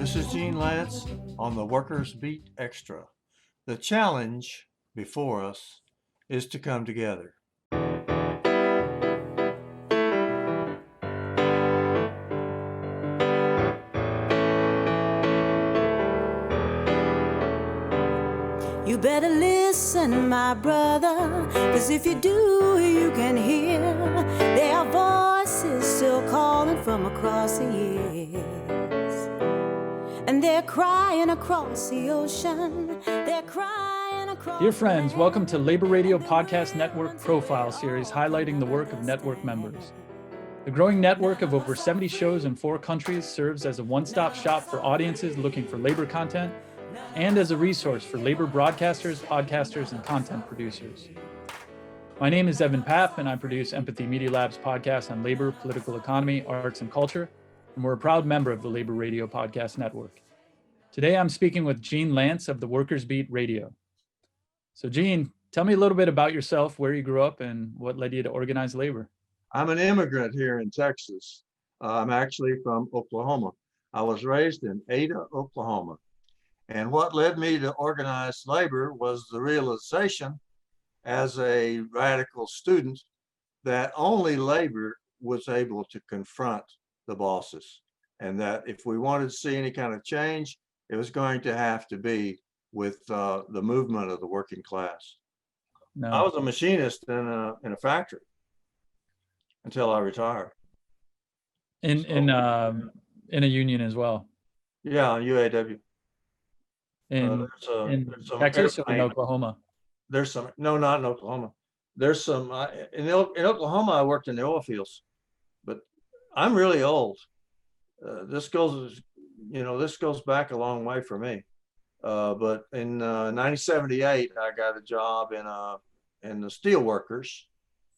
This is Gene Lantz on the Workers Beat Extra. The challenge before us is to come together. You better listen, my brother, 'cause if you do, you can hear their voices still calling from across the years. And they're crying across the ocean, they're crying across. Dear friends, welcome to Labor Radio Podcast Network Profile Series highlighting the work of network members. The growing network of over 70 shows in 4 countries serves as a one-stop shop for audiences looking for labor content and as a resource for labor broadcasters, podcasters, and content producers. My name is Evan Papp, and I produce Empathy Media Lab's podcast on labor, political economy, arts, and culture, and we're a proud member of the Labor Radio Podcast Network. Today, I'm speaking with Gene Lantz of the Workers Beat Radio. So Gene, tell me a little bit about yourself, where you grew up, and what led you to organize labor. I'm an immigrant here in Texas. I'm actually from Oklahoma. I was raised in Ada, Oklahoma. And what led me to organize labor was the realization as a radical student that only labor was able to confront the bosses, and that if we wanted to see any kind of change, it was going to have to be with the movement of the working class. No. I was a machinist in a factory until I retired. In a union as well. Yeah, UAW. In Texas or in Oklahoma? There's some, no, not in Oklahoma. There's some, in Oklahoma, I worked in the oil fields, but I'm really old. This goes back a long way for me. But in 1978, I got a job in the steel workers.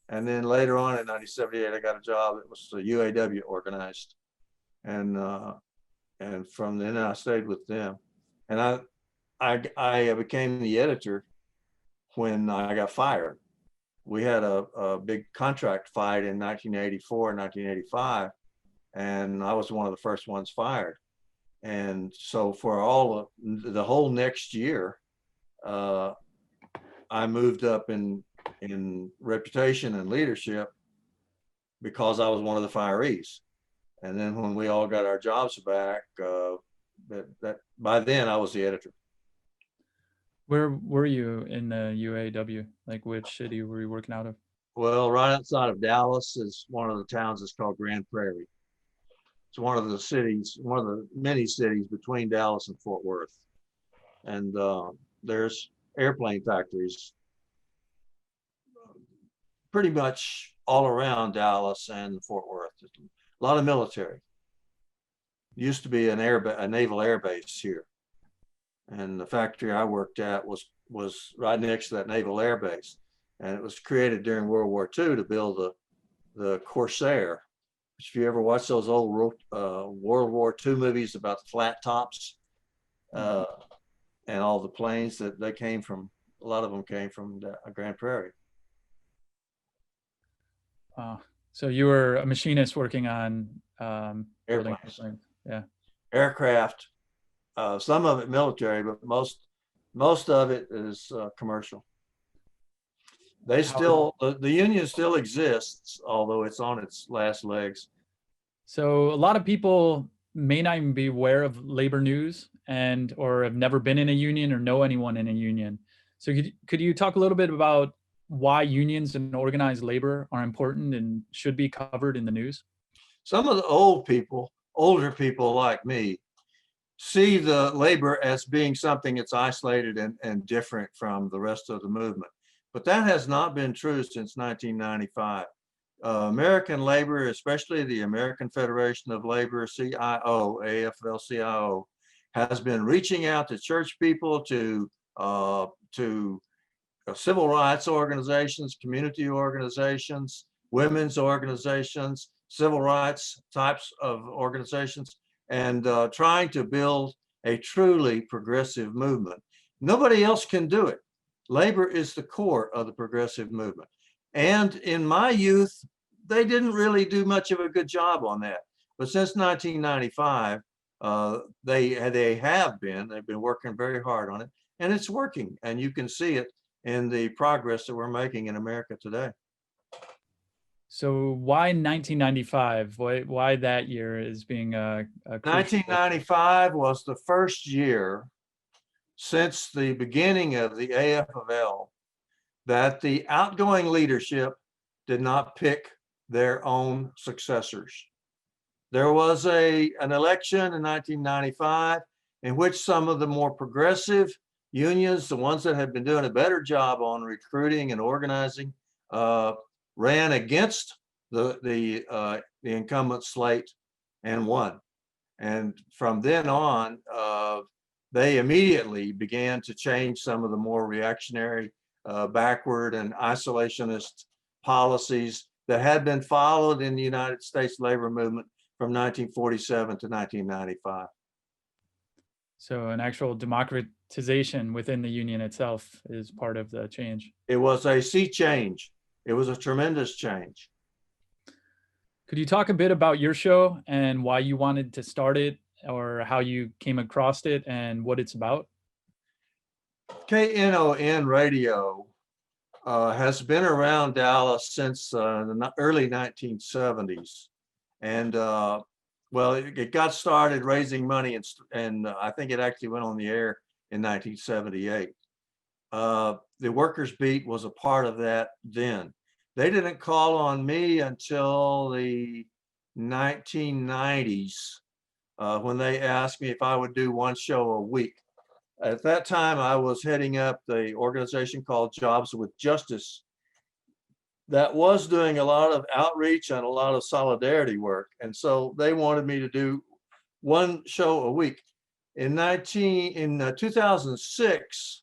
And then later on in 1978, I got a job that was the UAW organized. And from then I stayed with them. And I became the editor when I got fired. We had a big contract fight in 1984 and 1985, and I was one of the first ones fired. And so for the whole next year, I moved up in reputation and leadership because I was one of the firees. And then when we all got our jobs back, that by then I was the editor. Where were you in the UAW? Like, which city were you working out of? Well, right outside of Dallas is one of the towns that's called Grand Prairie. It's one of the many cities between Dallas and Fort Worth. And there's airplane factories pretty much all around Dallas and Fort Worth. A lot of military. Used to be a naval air base here. And the factory I worked at was right next to that naval air base. And it was created during World War II to build the Corsair. If you ever watch those old World War II movies about the flat tops and all the planes that they came from, a lot of them came from Grand Prairie. Wow. So you were a machinist working on airplanes. Yeah. Aircraft. Some of it military, but most of it is commercial. The union still exists, although it's on its last legs. So a lot of people may not even be aware of labor news or have never been in a union or know anyone in a union. So could you talk a little bit about why unions and organized labor are important and should be covered in the news? Some of the older people like me, see the labor as being something that's isolated and different from the rest of the movement. But that has not been true since 1995. American labor, especially the American Federation of Labor, CIO, AFL-CIO, has been reaching out to church people, to civil rights organizations, community organizations, women's organizations, civil rights types of organizations, and trying to build a truly progressive movement. Nobody else can do it. Labor is the core of the progressive movement. And in my youth, they didn't really do much of a good job on that. But since 1995, They've been working very hard on it, and it's working. And you can see it in the progress that we're making in America today. So why 1995? Why that year is being a crucial? 1995 was the first year since the beginning of the AFL that the outgoing leadership did not pick their own successors. There was an election in 1995 in which some of the more progressive unions, the ones that had been doing a better job on recruiting and organizing, ran against the incumbent slate and won. And from then on, they immediately began to change some of the more reactionary, backward and isolationist policies that had been followed in the United States labor movement from 1947 to 1995. So an actual democratization within the union itself is part of the change. It was a sea change. It was a tremendous change. Could you talk a bit about your show and why you wanted to start it, or how you came across it and what it's about? KNON radio has been around Dallas since the early 1970s. And well, it got started raising money, and I think it actually went on the air in 1978. The Workers' Beat was a part of that then. They didn't call on me until the 1990s when they asked me if I would do one show a week. At that time, I was heading up the organization called Jobs with Justice that was doing a lot of outreach and a lot of solidarity work. And so they wanted me to do one show a week. In 2006,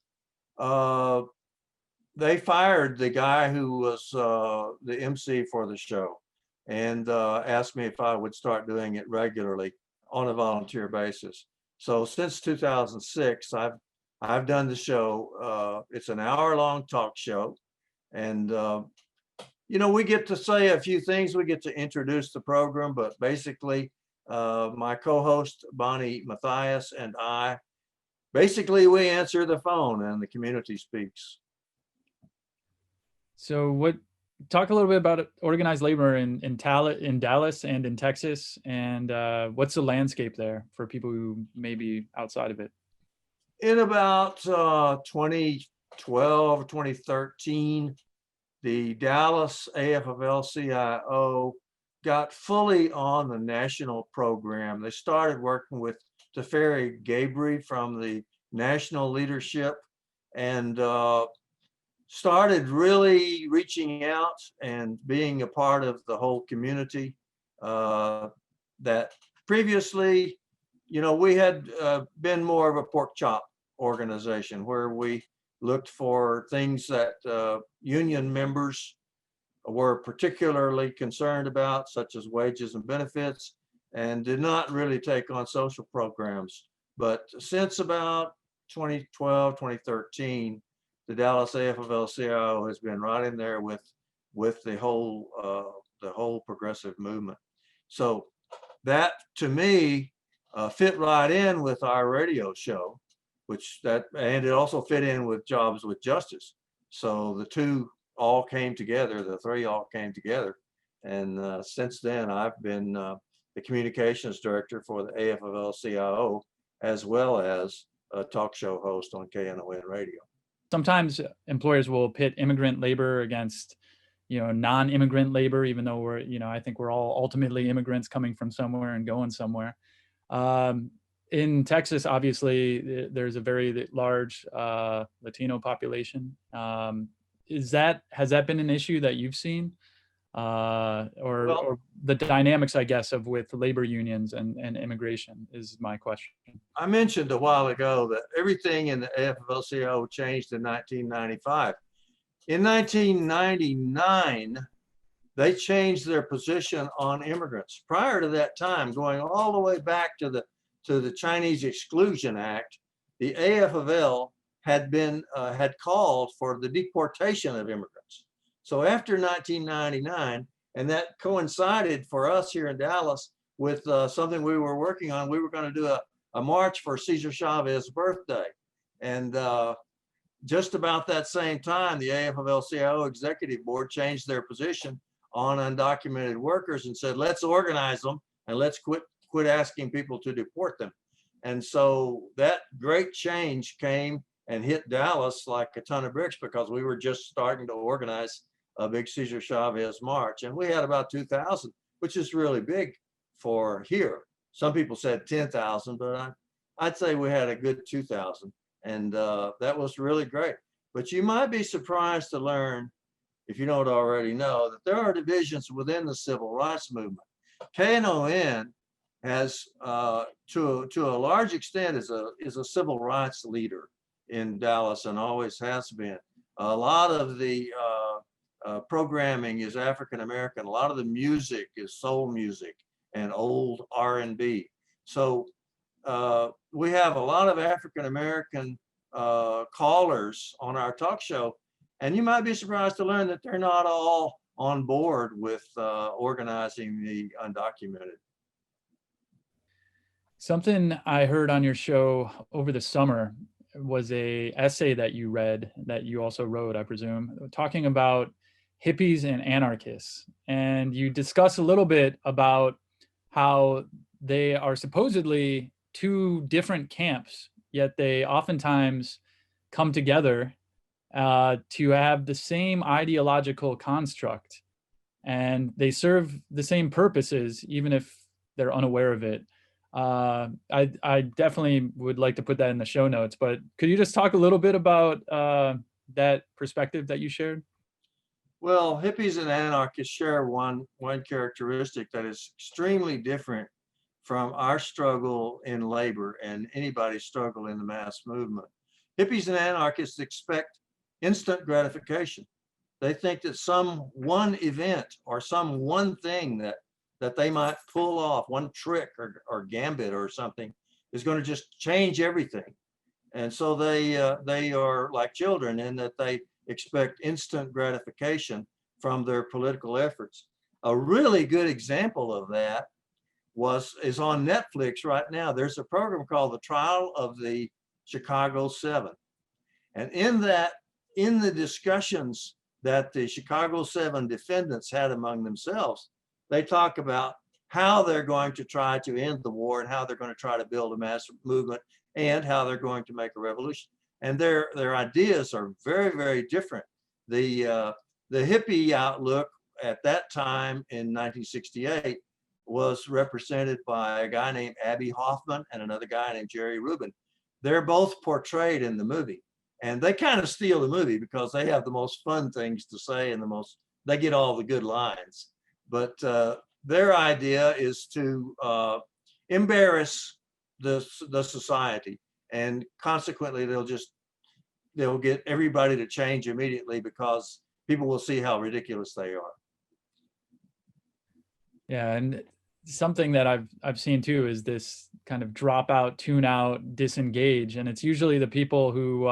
they fired the guy who was the MC for the show, and asked me if I would start doing it regularly on a volunteer basis. So since 2006, I've done the show. It's an hour-long talk show, and you know, we get to say a few things. We get to introduce the program, but basically, my co-host Bonnie Matthias and I, basically we answer the phone and the community speaks. So talk a little bit about organized labor in Dallas and in Texas, and what's the landscape there for people who may be outside of it? In about 2012, 2013, the Dallas AFL-CIO got fully on the national program. They started working with Teferi Gabry from the national leadership, and started really reaching out and being a part of the whole community that previously, you know, we had been more of a pork chop organization where we looked for things that union members were particularly concerned about, such as wages and benefits, and did not really take on social programs. But since about 2012, 2013, the Dallas AFL-CIO has been right in there with the whole progressive movement. So that, to me, fit right in with our radio show, and it also fit in with Jobs with Justice. So the two all came together, the three all came together. And since then, I've been the communications director for the AFL-CIO, as well as a talk show host on KNON radio. Sometimes employers will pit immigrant labor against, you know, non-immigrant labor, even though we're, you know, I think we're all ultimately immigrants coming from somewhere and going somewhere. In Texas, obviously, there's a very large Latino population. Has that been an issue that you've seen, or the dynamics, I guess, with labor unions and immigration is my question. I mentioned a while ago that everything in the AFL-CIO changed in 1995. In 1999, they changed their position on immigrants. Prior to that time, going all the way back to the Chinese Exclusion Act, the AFL had called for the deportation of immigrants. So after 1999, and that coincided for us here in Dallas with something we were working on. We were going to do a march for Cesar Chavez's birthday. And just about that same time, the AFL-CIO executive board changed their position on undocumented workers and said, let's organize them and let's quit asking people to deport them. And so that great change came and hit Dallas like a ton of bricks, because we were just starting to organize a big Cesar Chavez march. And we had about 2,000, which is really big for here. Some people said 10,000, but I'd say we had a good 2,000. And that was really great. But you might be surprised to learn, if you don't already know, that there are divisions within the civil rights movement. KNON has, to a large extent, is a civil rights leader in Dallas and always has been. A lot of the programming is African American. A lot of the music is soul music and old R&B. So we have a lot of African American callers on our talk show, and you might be surprised to learn that they're not all on board with organizing the undocumented. Something I heard on your show over the summer was a essay that you read, that you also wrote, I presume, talking about hippies and anarchists. And you discuss a little bit about how they are supposedly two different camps, yet they oftentimes come together to have the same ideological construct, and they serve the same purposes, even if they're unaware of it. I definitely would like to put that in the show notes, but could you just talk a little bit about that perspective that you shared? Well, hippies and anarchists share one characteristic that is extremely different from our struggle in labor and anybody's struggle in the mass movement. Hippies and anarchists expect instant gratification. They think that some one event or some one thing that they might pull off, one trick or gambit or something, is going to just change everything. And so they are like children in that they expect instant gratification from their political efforts. A really good example of that is on Netflix right now. There's a program called The Trial of the Chicago 7. And in the discussions that the Chicago 7 defendants had among themselves, they talk about how they're going to try to end the war and how they're going to try to build a mass movement and how they're going to make a revolution. And their ideas are very, very different. The hippie outlook at that time in 1968 was represented by a guy named Abbie Hoffman and another guy named Jerry Rubin. They're both portrayed in the movie, and they kind of steal the movie because they have the most fun things to say and they get all the good lines. But their idea is to embarrass the society, and consequently they'll get everybody to change immediately because people will see how ridiculous they are. Yeah, and something that I've seen too is this kind of drop out, tune out, disengage, and it's usually the people who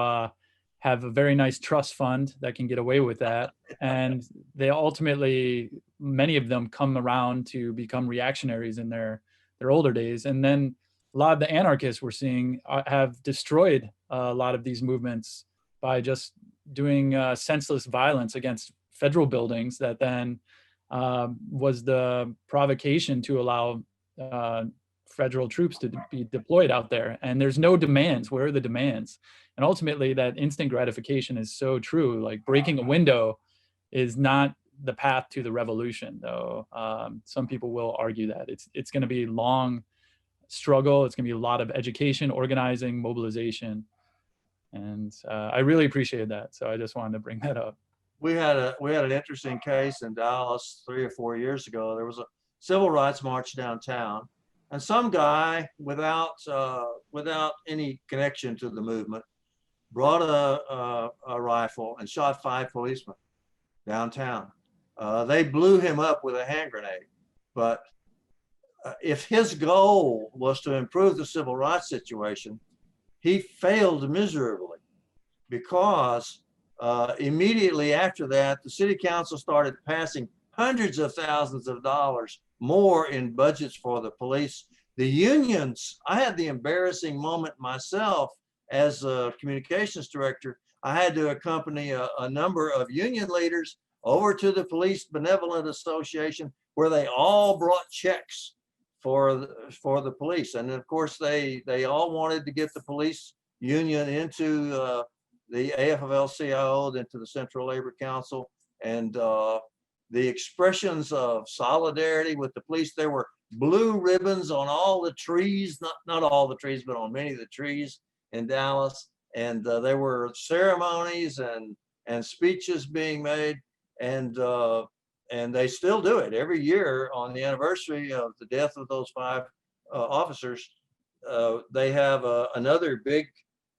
have a very nice trust fund that can get away with that, and they ultimately, many of them come around to become reactionaries in their older days. And then a lot of the anarchists we're seeing have destroyed a lot of these movements by just doing senseless violence against federal buildings that then was the provocation to allow federal troops to be deployed out there. And there's no demands. Where are the demands? And ultimately that instant gratification is so true. Like breaking a window is not the path to the revolution, though. Some people will argue that it's going to be long struggle. It's going to be a lot of education, organizing, mobilization. And I really appreciated that. So I just wanted to bring that up. We had an interesting case in Dallas 3 or 4 years ago. There was a civil rights march downtown, and some guy without any connection to the movement brought a rifle and shot 5 policemen downtown. They blew him up with a hand grenade. But if his goal was to improve the civil rights situation, he failed miserably, because immediately after that, the city council started passing hundreds of thousands of dollars more in budgets for the police. The unions, I had the embarrassing moment myself as a communications director. I had to accompany a number of union leaders over to the Police Benevolent Association, where they all brought checks for the police. And of course, they all wanted to get the police union into the AFL-CIO, into the Central Labor Council, and the expressions of solidarity with the police. There were blue ribbons on all the trees, not all the trees, but on many of the trees in Dallas. And there were ceremonies and speeches being made, and they still do it every year on the anniversary of the death of those 5 officers. They have another big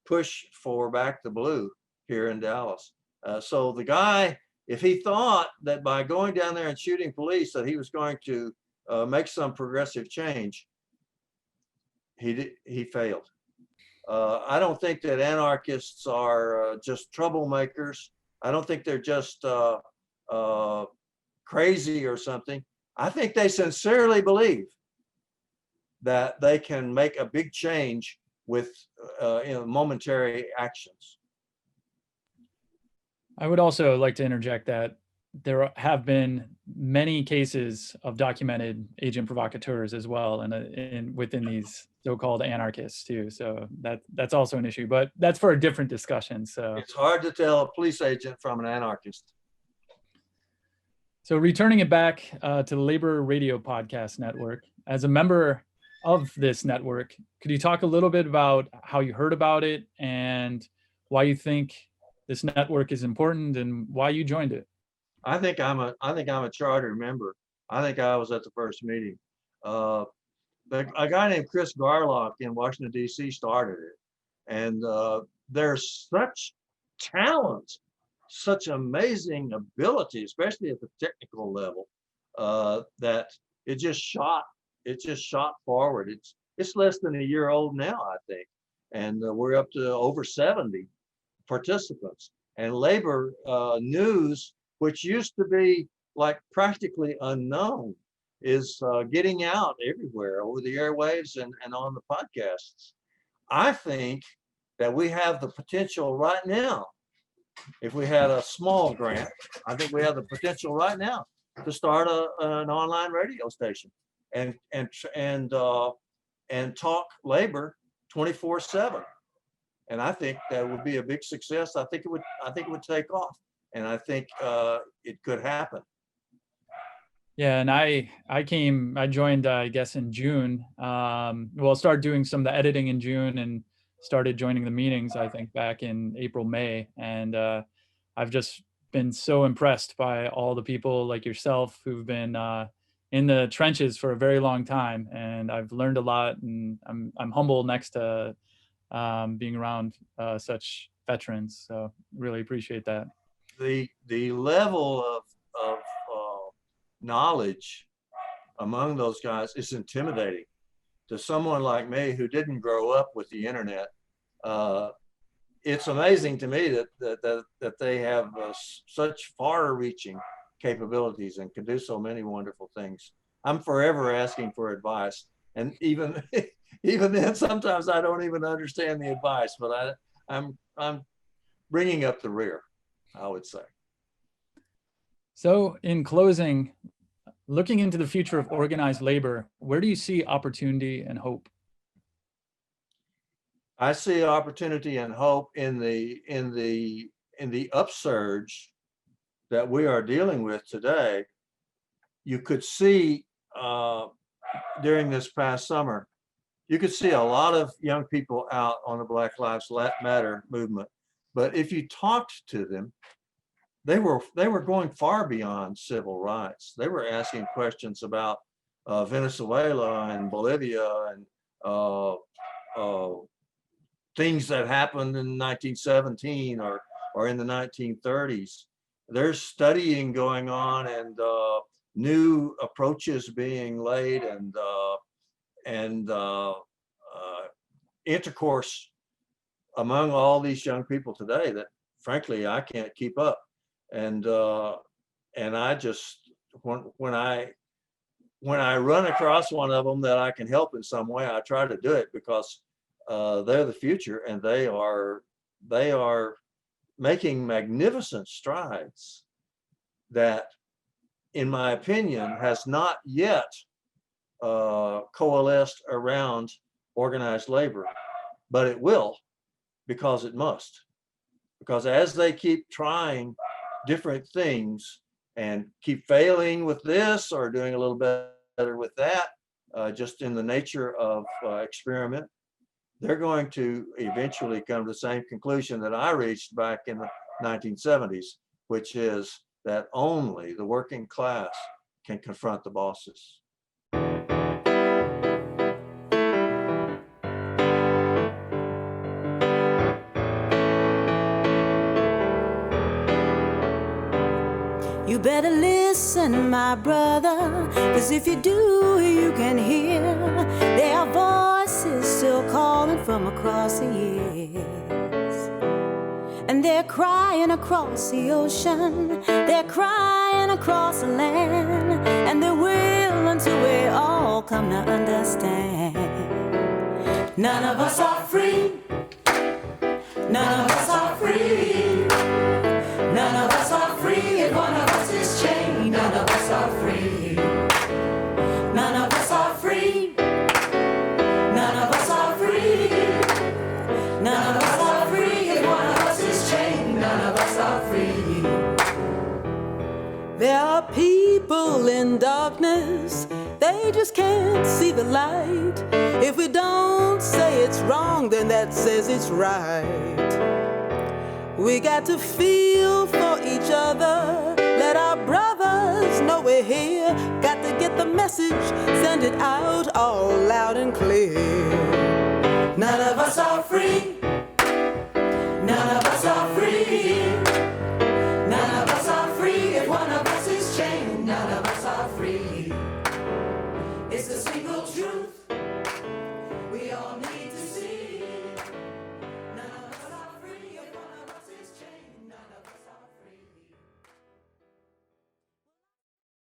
push for Back the Blue here in Dallas. So the guy, if he thought that by going down there and shooting police that he was going to make some progressive change, he failed. I don't think that anarchists are just troublemakers. I don't think they're just crazy or something. I think they sincerely believe that they can make a big change with momentary actions. I would also like to interject that there have been many cases of documented agent provocateurs as well, and within these so-called anarchists too. So that's also an issue, but that's for a different discussion. So it's hard to tell a police agent from an anarchist. So returning it back to the Labor Radio Podcast Network, as a member of this network, could you talk a little bit about how you heard about it and why you think this network is important and why you joined it? I think I'm a charter member. I think I was at the first meeting. A guy named Chris Garlock in Washington, D.C. started it. And there's such talent, such amazing ability, especially at the technical level, that it just shot forward. It's less than a year old now, I think. And we're up to over 70 participants. And labor news, which used to be like practically unknown, is getting out everywhere over the airwaves and on the podcasts. I think that we have the potential right now. If we had a small grant, I think we have the potential right now to start an online radio station and talk labor 24/7. And I think that would be a big success. I think it would take off, and I think it could happen. Yeah, and I joined, I guess, in June. Started doing some of the editing in June and started joining the meetings, I think, back in April, May. And I've just been so impressed by all the people like yourself who've been in the trenches for a very long time. And I've learned a lot, and I'm humble next to being around such veterans. So really appreciate that. The level of knowledge among those guys is intimidating to someone like me who didn't grow up with the internet. It's amazing to me that they have such far-reaching capabilities and can do so many wonderful things. I'm forever asking for advice, and even then, sometimes I don't even understand the advice. But I'm bringing up the rear, I would say. So in closing, looking into the future of organized labor, where do you see opportunity and hope? I see opportunity and hope in the upsurge that we are dealing with today. You could see during this past summer, you could see a lot of young people out on the Black Lives Matter movement. But if you talked to them, they were going far beyond civil rights. They were asking questions about Venezuela and Bolivia and things that happened in 1917 or in the 1930s. There's studying going on and new approaches being laid and intercourse among all these young people today that frankly I can't keep up. And I just when I run across one of them that I can help in some way, I try to do it, because they're the future, and they are making magnificent strides that, in my opinion, has not yet coalesced around organized labor, but it will, because it must. Because as they keep trying different things and keep failing with this or doing a little better with that, just in the nature of experiment, they're going to eventually come to the same conclusion that I reached back in the 1970s, which is that only the working class can confront the bosses. You better listen, my brother, 'cause if you do, you can hear there are voices still calling from across the years. And they're crying across the ocean, they're crying across the land, and they will until we all come to understand. None of us are free, none of us are free, none of us are free, and one of us is chained. None of us are free, none of us are free, none of us are free, none of us are free, and one of us is chained. None of us are free. There are people in darkness, they just can't see the light. If we don't say it's wrong, then that says it's right. We got to feel for each other, let our brothers know we're here. Got to get the message, send it out all loud and clear. None of us are free,